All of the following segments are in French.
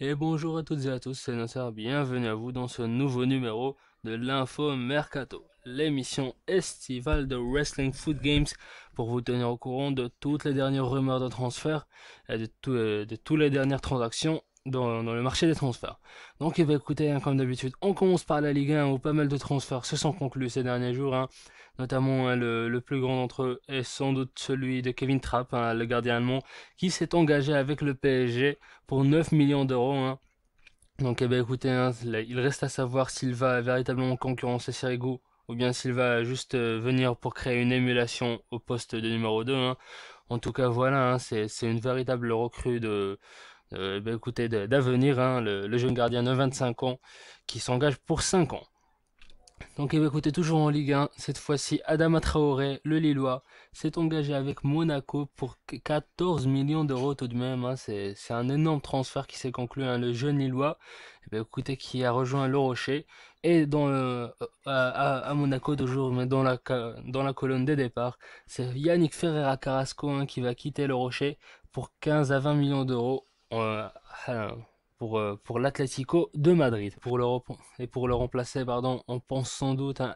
Et bonjour à toutes et à tous, c'est Nasser, bienvenue à vous dans ce nouveau numéro de l'Info Mercato, l'émission estivale de Wrestling Foot Games pour vous tenir au courant de toutes les dernières rumeurs de transfert et de toutes les dernières transactions dans le marché des transferts. Donc écoutez, comme d'habitude, on commence par la Ligue 1 où pas mal de transferts se sont conclus ces derniers jours, notamment le plus grand d'entre eux est sans doute celui de Kevin Trapp, le gardien allemand, qui s'est engagé avec le PSG pour 9 millions d'euros. Donc, écoutez, il reste à savoir s'il va véritablement concurrencer Sirigu ou bien s'il va juste venir pour créer une émulation au poste de numéro 2. En tout cas, voilà, c'est une véritable recrue d'avenir, le jeune gardien de 25 ans qui s'engage pour 5 ans. Donc, écoutez, toujours en Ligue 1, cette fois-ci, Adama Traoré, le Lillois, s'est engagé avec Monaco pour 14 millions d'euros tout de même. C'est un énorme transfert qui s'est conclu. Le jeune Lillois, écoutez, qui a rejoint le Rocher. Et à Monaco, toujours, mais dans la colonne des départs, c'est Yannick Ferreira Carrasco qui va quitter le Rocher pour 15 à 20 millions d'euros. euh, euh, pour l'Atlético de Madrid. Pour le remplacer, pardon, on pense sans doute à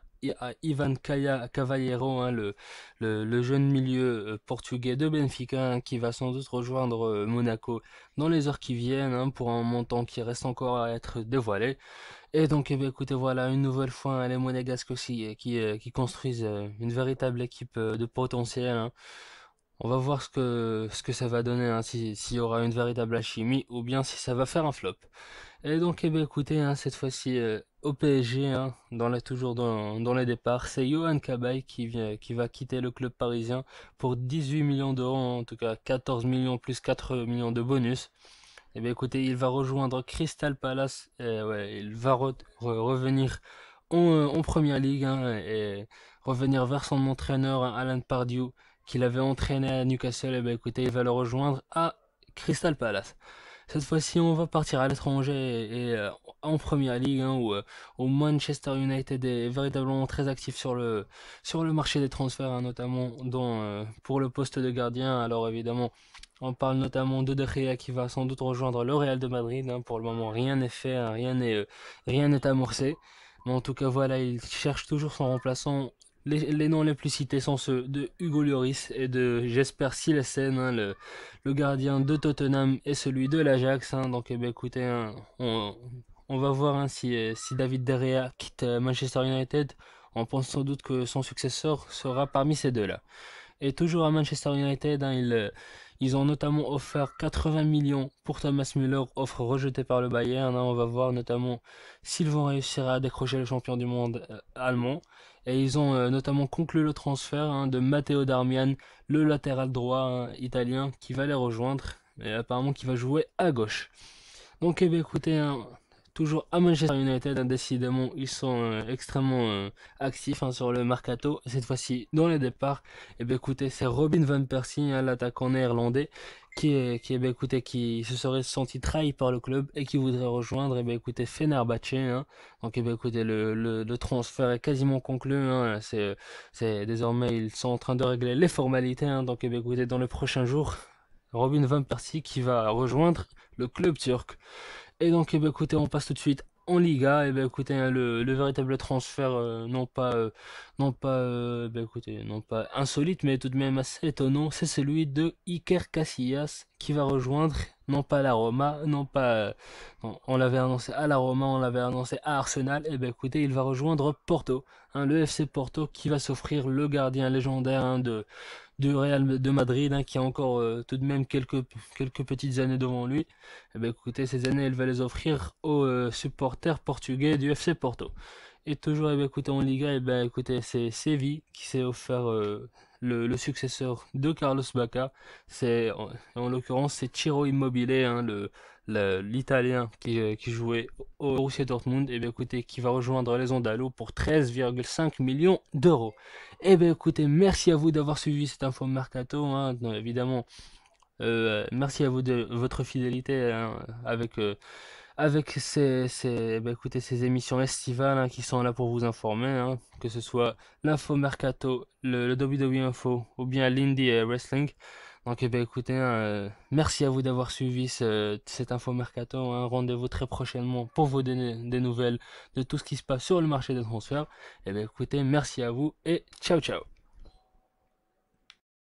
Ivan Cavallero, le jeune milieu portugais de Benfica, qui va sans doute rejoindre Monaco dans les heures qui viennent, pour un montant qui reste encore à être dévoilé. Et donc, écoutez, voilà, une nouvelle fois, les Monégasques aussi, qui construisent une véritable équipe de potentiel. On va voir ce que ça va donner, s'il y aura une véritable alchimie ou bien si ça va faire un flop. Et donc, écoutez, cette fois-ci au PSG, toujours dans les départs, c'est Johan Cabaye qui va quitter le club parisien pour 18 millions d'euros, en tout cas 14 millions plus 4 millions de bonus. Et bien écoutez, il va rejoindre Crystal Palace, et ouais, il va revenir en première ligue, et revenir vers son entraîneur Alan Pardew qu'il avait entraîné à Newcastle. Et ben écoutez, il va le rejoindre à Crystal Palace. Cette fois-ci, on va partir à l'étranger et en première ligue, où Manchester United est véritablement très actif sur le marché des transferts, notamment pour le poste de gardien. Alors évidemment, on parle notamment de Gea qui va sans doute rejoindre le Real de Madrid. Pour le moment, rien n'est fait, rien n'est amorcé. Mais en tout cas, voilà, il cherche toujours son remplaçant. Les noms les plus cités sont ceux de Hugo Lloris et de Jesper Cillessen, le gardien de Tottenham et celui de l'Ajax. Donc, écoutez, on va voir si David De Gea quitte Manchester United. On pense sans doute que son successeur sera parmi ces deux-là. Et toujours à Manchester United, ils ont notamment offert 80 millions pour Thomas Müller, offre rejetée par le Bayern. On va voir notamment s'ils vont réussir à décrocher le champion du monde allemand. Et ils ont notamment conclu le transfert de Matteo Darmian, le latéral droit italien, qui va les rejoindre, et apparemment qui va jouer à gauche. Donc, écoutez, toujours à Manchester United, décidément, ils sont extrêmement actifs sur le mercato. Cette fois-ci, dans les départs, écoutez, c'est Robin van Persie, l'attaquant néerlandais, qui se serait senti trahi par le club et qui voudrait rejoindre, écoutez, Fenerbahçe. Donc, écoutez, le transfert est quasiment conclu. C'est désormais, ils sont en train de régler les formalités. Donc, écoutez, dans les prochains jours, Robin van Persie qui va rejoindre le club turc. Et donc, écoutez, on passe tout de suite en Liga. Écoutez, le véritable transfert, non pas insolite, mais tout de même assez étonnant, c'est celui de Iker Casillas qui va rejoindre, non pas la Roma, on l'avait annoncé à la Roma, on l'avait annoncé à Arsenal. Écoutez, il va rejoindre Porto, le FC Porto qui va s'offrir le gardien légendaire du Real de Madrid, qui a encore tout de même quelques petites années devant lui. Écoutez, ces années, elle va les offrir aux supporters portugais du FC Porto. Et toujours, écoutez, en Liga, écoutez, c'est Séville qui s'est offert le successeur de Carlos Bacca. En l'occurrence, c'est Ciro Immobile, l'Italien qui jouait au Borussia Dortmund, écoutez, qui va rejoindre les Andalous pour 13,5 millions d'euros. Écoutez, merci à vous d'avoir suivi cette info mercato, évidemment. Merci à vous de votre fidélité, avec écoutez, ces émissions estivales, qui sont là pour vous informer, que ce soit l'info mercato, le WWE Info ou bien l'Indie Wrestling. Donc, eh ben, écoutez, merci à vous d'avoir suivi cet info mercato, hein. Rendez-vous très prochainement pour vous donner des nouvelles de tout ce qui se passe sur le marché des transferts. Eh ben, écoutez, merci à vous et ciao ciao.